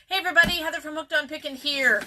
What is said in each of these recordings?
Hey everybody, Heather from Hooked on Pickin here.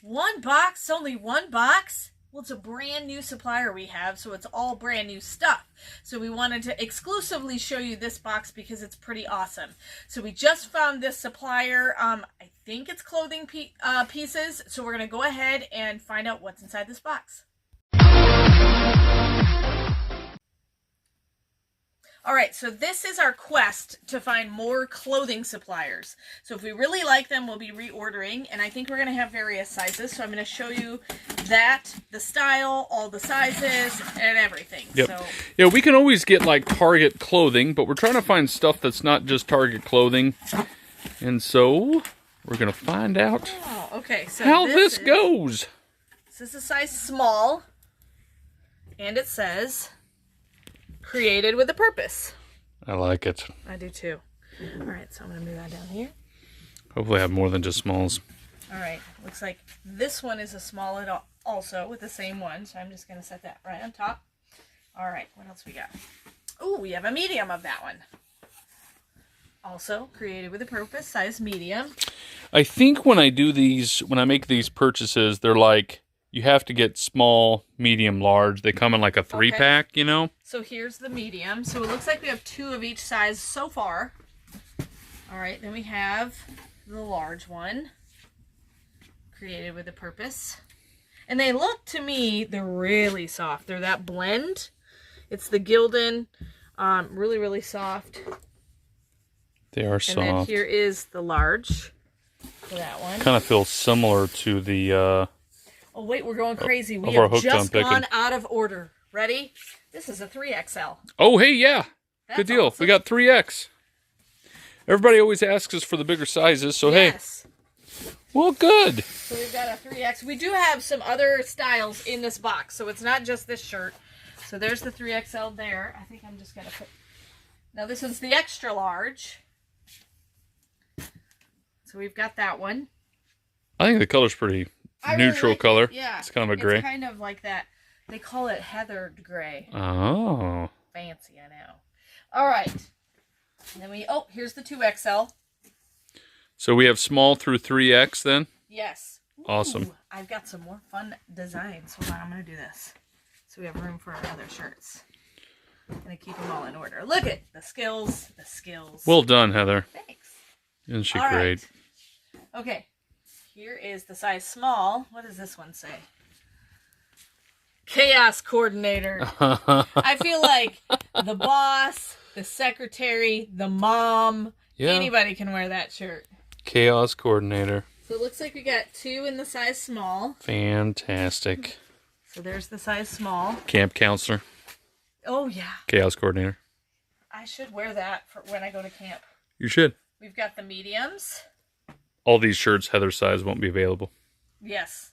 One box, only one box? Well, it's a brand new supplier we have, so it's all brand new stuff. So we wanted to exclusively show you this box because it's pretty awesome. So we just found this supplier. I think it's clothing pieces. So we're going to go ahead and find out what's inside this box. All right, so this is our quest to find more clothing suppliers. So if we really like them, we'll be reordering, and I think we're going to have various sizes. So I'm going to show you that, the style, all the sizes, and everything. Yep. So, yeah, we can always get like Target clothing, but we're trying to find stuff that's not just Target clothing. And so we're going to find out how this goes. This is a size small, and it says... created with a purpose. I like it. I do too. All right, so I'm going to move that down here. Hopefully I have more than just smalls. All right, looks like this one is a small also with the same one, so I'm just going to set that right on top. All right, what else we got? Oh, we have a medium of that one. Also created with a purpose, size medium. I think when I do these, when I make these purchases, they're like, you have to get small, medium, large. They come in like a 3-pack, you know? So here's the medium. So it looks like we have 2 of each size so far. All right, then we have the large one. Created with a purpose. And they look, to me, they're really soft. They're that blend. It's the Gildan. Really, really soft. They are soft. And then here is the large for that one. Kind of feels similar to the... Oh, wait, we're going crazy. We have just gone out of order. Ready? This is a 3XL. Oh, hey, yeah. That's good deal. awesome. We got 3X. Everybody always asks us for the bigger sizes, so yes. Hey. Well, good. So we've got a 3X. We do have some other styles in this box, so it's not just this shirt. So there's the 3XL there. I think I'm just going to put... Now, this is the extra large. So we've got that one. I think the color's pretty... neutral color. Yeah. It's kind of a gray. It's kind of like that. They call it heathered gray. Oh. Fancy, I know. All right. And then here's the 2XL. So we have small through 3X then? Yes. Awesome. Ooh, I've got some more fun designs. Hold on, I'm going to do this. So we have room for our other shirts. I'm going to keep them all in order. Look at the skills. Well done, Heather. Thanks. Isn't she all great? Right. Okay. Here is the size small. What does this one say? Chaos coordinator. I feel like the boss, the secretary, the mom, anybody can wear that shirt. Chaos coordinator. So it looks like we got 2 in the size small. Fantastic. So there's the size small. Camp counselor. Oh, yeah. Chaos coordinator. I should wear that for when I go to camp. You should. We've got the mediums. All these shirts, Heather's size, won't be available. Yes.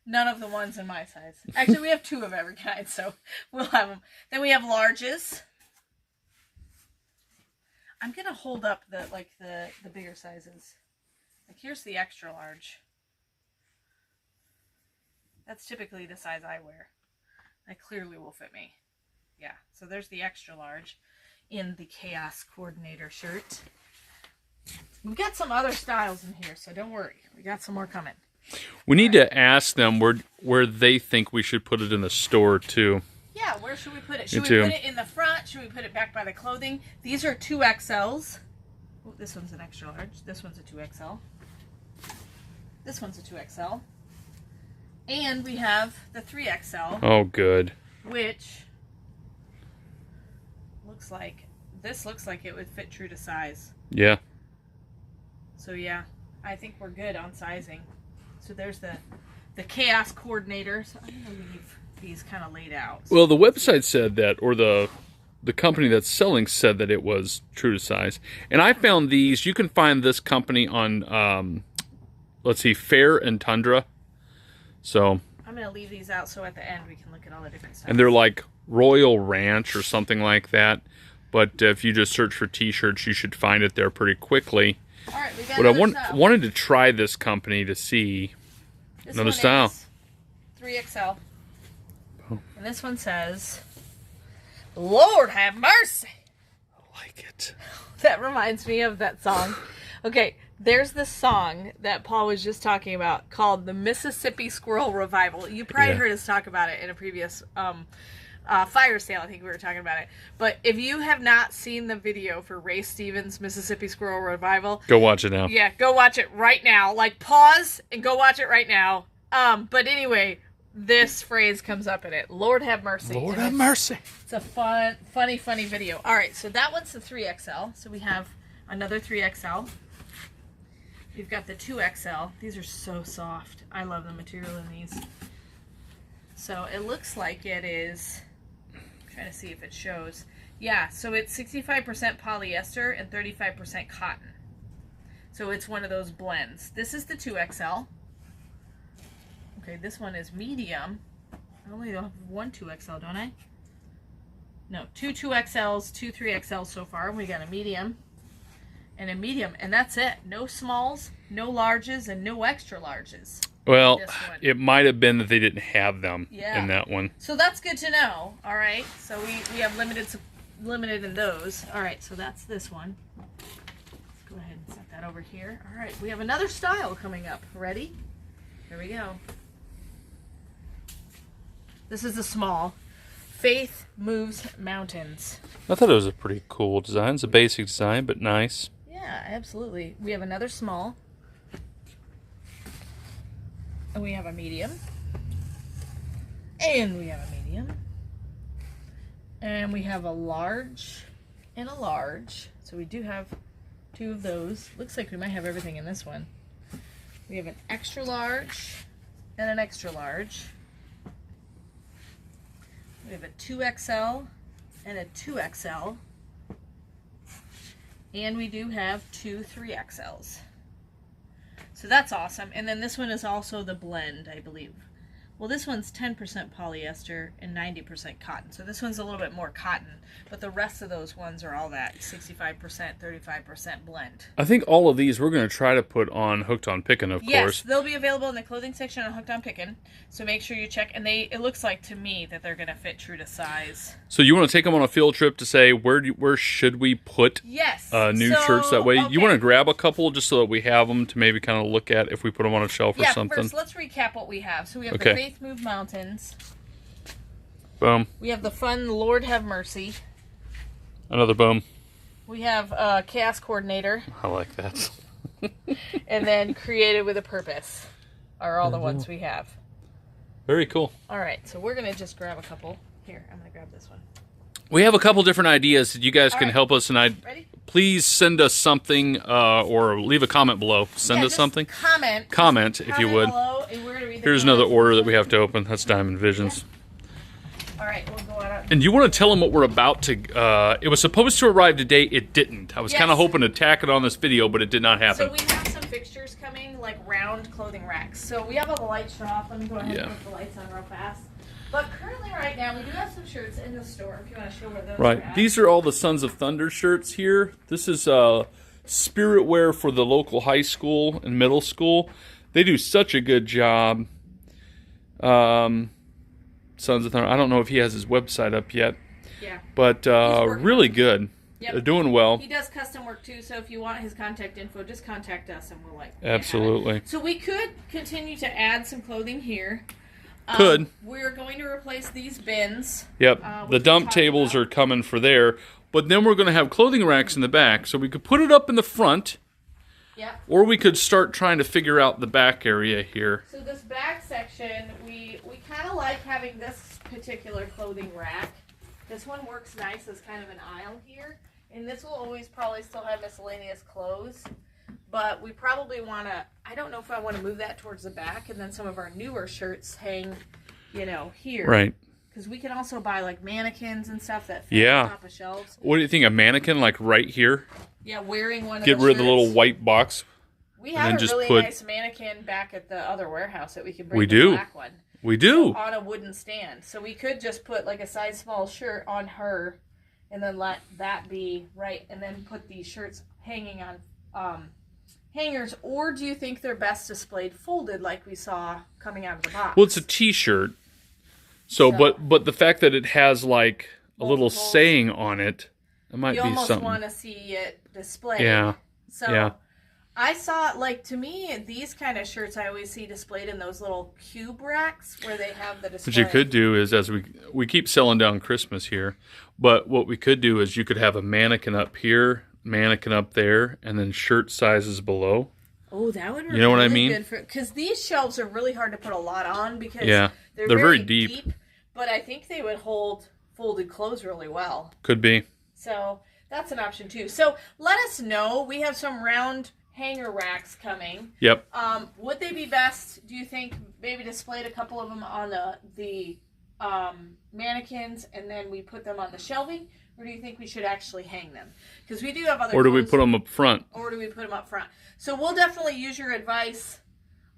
None of the ones in my size. Actually, we have 2 of every kind, so we'll have them. Then we have larges. I'm going to hold up the bigger sizes. Like, here's the extra large. That's typically the size I wear. That clearly will fit me. Yeah, so there's the extra large in the Chaos Coordinator shirt. We've got some other styles in here, so don't worry. We got some more coming. We need to ask them where they think we should put it in the store, too. Yeah, where should we put it? Should we put it in the front? Should we put it back by the clothing? These are 2XLs. Oh, this one's an extra large. This one's a 2XL. This one's a 2XL. And we have the 3XL. Oh, good. Which looks like it would fit true to size. Yeah. So yeah, I think we're good on sizing. So there's the Chaos Coordinator. So I'm going to leave these kind of laid out. Well, the website said that, or the company that's selling said that it was true to size. And I found these, you can find this company on, let's see, Fair and Tundra. So I'm going to leave these out so at the end we can look at all the different styles. And they're like Royal Ranch or something like that. But if you just search for t-shirts, you should find it there pretty quickly. All right, we got but I wanted to try this company to see another style. 3XL. Oh. And this one says, Lord have mercy. I like it. That reminds me of that song. Okay, There's this song that Paul was just talking about called the Mississippi Squirrel Revival. You probably heard us talk about it in a previous fire sale. I think we were talking about it. But if you have not seen the video for Ray Stevens' Mississippi Squirrel Revival, go watch it now. Yeah, go watch it right now. Like, pause and go watch it right now. But anyway, this phrase comes up in it. Lord have mercy. Lord have mercy. It's a funny video. All right, so that one's the 3XL. So we have another 3XL. We've got the 2XL. These are so soft. I love the material in these. So it looks like it is, I'm trying to see if it shows. Yeah, so it's 65% polyester and 35% cotton. So it's one of those blends. This is the 2XL. Okay, this one is medium. I only have one 2XL, don't I? No, two 2XLs, two 3XLs so far. We got a medium and a medium, and that's it. No smalls, no larges, and no extra larges. Well, it might have been that they didn't have them in that one. So that's good to know. All right, so we have limited in those. All right, so that's this one. Let's go ahead and set that over here. All right, we have another style coming up. Ready? Here we go. This is the small. Faith Moves Mountains. I thought it was a pretty cool design. It's a basic design, but nice. Yeah, absolutely. We have another small. And we have a medium. And we have a medium. And we have a large and a large. So we do have two of those. Looks like we might have everything in this one. We have an extra large and an extra large. We have a 2XL and a 2XL. And we do have two 3XLs. So that's awesome. And then this one is also the blend, I believe. Well, this one's 10% polyester and 90% cotton. So this one's a little bit more cotton, but the rest of those ones are all that 65%, 35% blend. I think all of these we're going to try to put on Hooked on Pickin, of course. Yes, they'll be available in the clothing section on Hooked on Pickin. So make sure you check. And it looks like to me that they're going to fit true to size. So you want to take them on a field trip to say where should we put new shirts that way? Okay. You want to grab a couple just so that we have them to maybe kind of look at if we put them on a shelf or something? Yeah, first let's recap what we have. So we have the Faith Move Mountains. Boom. We have the fun Lord Have Mercy. Another boom. We have Chaos Coordinator. I like that. And then Created with a Purpose are all the ones we have. Very cool. All right, so we're going to just grab a couple. Here, I'm going to grab this one. We have a couple different ideas that you guys can help us, and Ready? Please send us something or leave a comment below. Send us something. Comment if you would. Below, and we're gonna read Here's another order that we have to open. That's Diamond Visions. All right, we'll go on. And you want to tell them what we're about to... it was supposed to arrive today. It didn't. I was kind of hoping to tack it on this video, but it did not happen. So we have some fixtures coming, like round clothing racks. So we have all the lights shut off. Let me go ahead and put the lights on real fast. But currently, right now, we do have some shirts in the store, if you want to show where those are at. These are all the Sons of Thunder shirts here. This is spirit wear for the local high school and middle school. They do such a good job. Sons of Thunder. I don't know if he has his website up yet. Yeah. But really good. Yep. They're doing well. He does custom work too, so if you want his contact info, just contact us and we'll Absolutely. So we could continue to add some clothing here. Could. We're going to replace these bins. Yep. The dump tables are coming for there. But then we're going to have clothing racks in the back. So we could put it up in the front. Yep. Or we could start trying to figure out the back area here. So this back section, we kind of like having this particular clothing rack. This one works nice as kind of an aisle here. And this will always probably still have miscellaneous clothes. But we probably want to, I don't know if I want to move that towards the back and then some of our newer shirts hang, here. Right. Because we can also buy like mannequins and stuff that fit on top of shelves. What do you think, a mannequin like right here? Yeah, wearing one of the Get rid of the little white box. We have a really nice mannequin back at the other warehouse that we can bring the black one. We do. On a wooden stand. So we could just put like a size small shirt on her and then let that be right and then put these shirts hanging on hangers, or do you think they're best displayed folded like we saw coming out of the box? Well, it's a t-shirt. So but the fact that it has like a little saying on it, it might be something. You almost want to see it displayed. Yeah. So I saw, like, to me, these kind of shirts I always see displayed in those little cube racks where they have the display. What you could do is, as we keep selling down Christmas here, but what we could do is you could have a mannequin up here, mannequin up there, and then shirt sizes below. Oh, that would be you know what I really mean? good for, because these shelves are really hard to put a lot on because they're very deep. But I think they would hold folded clothes really well. Could be. So that's an option too. So let us know. We have some round hanger racks coming. Yep. Would they be best, do you think, maybe displayed a couple of them on the mannequins and then we put them on the shelving? Or do you think we should actually hang them? Because we do have other. Or do we put them up front? Or do we put them up front? So we'll definitely use your advice.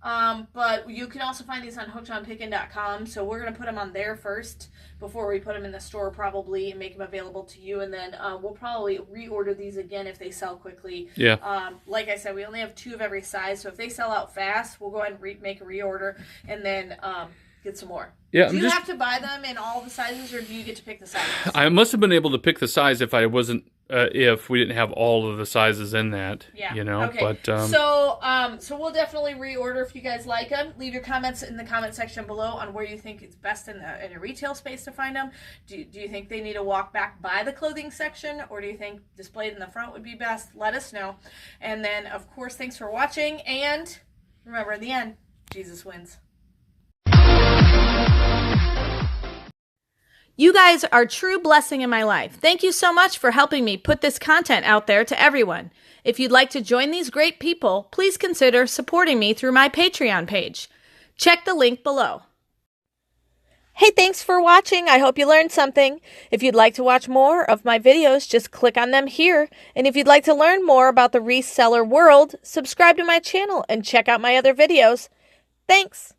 But you can also find these on hookedonpickin.com. So we're going to put them on there first before we put them in the store probably and make them available to you. And then we'll probably reorder these again if they sell quickly. Yeah. Like I said, we only have 2 of every size. So if they sell out fast, we'll go ahead and make a reorder and then get some more. Yeah, do you have to buy them in all the sizes, or do you get to pick the sizes? I must have been able to pick the size if I wasn't, if we didn't have all of the sizes in that. Yeah. You know. Okay. But so we'll definitely reorder if you guys like them. Leave your comments in the comment section below on where you think it's best in a retail space to find them. Do you think they need to walk back by the clothing section, or do you think displayed in the front would be best? Let us know. And then, of course, thanks for watching. And remember, in the end, Jesus wins. You guys are a true blessing in my life. Thank you so much for helping me put this content out there to everyone. If you'd like to join these great people, please consider supporting me through my Patreon page. Check the link below. Hey, thanks for watching. I hope you learned something. If you'd like to watch more of my videos, just click on them here. And if you'd like to learn more about the reseller world, subscribe to my channel and check out my other videos. Thanks.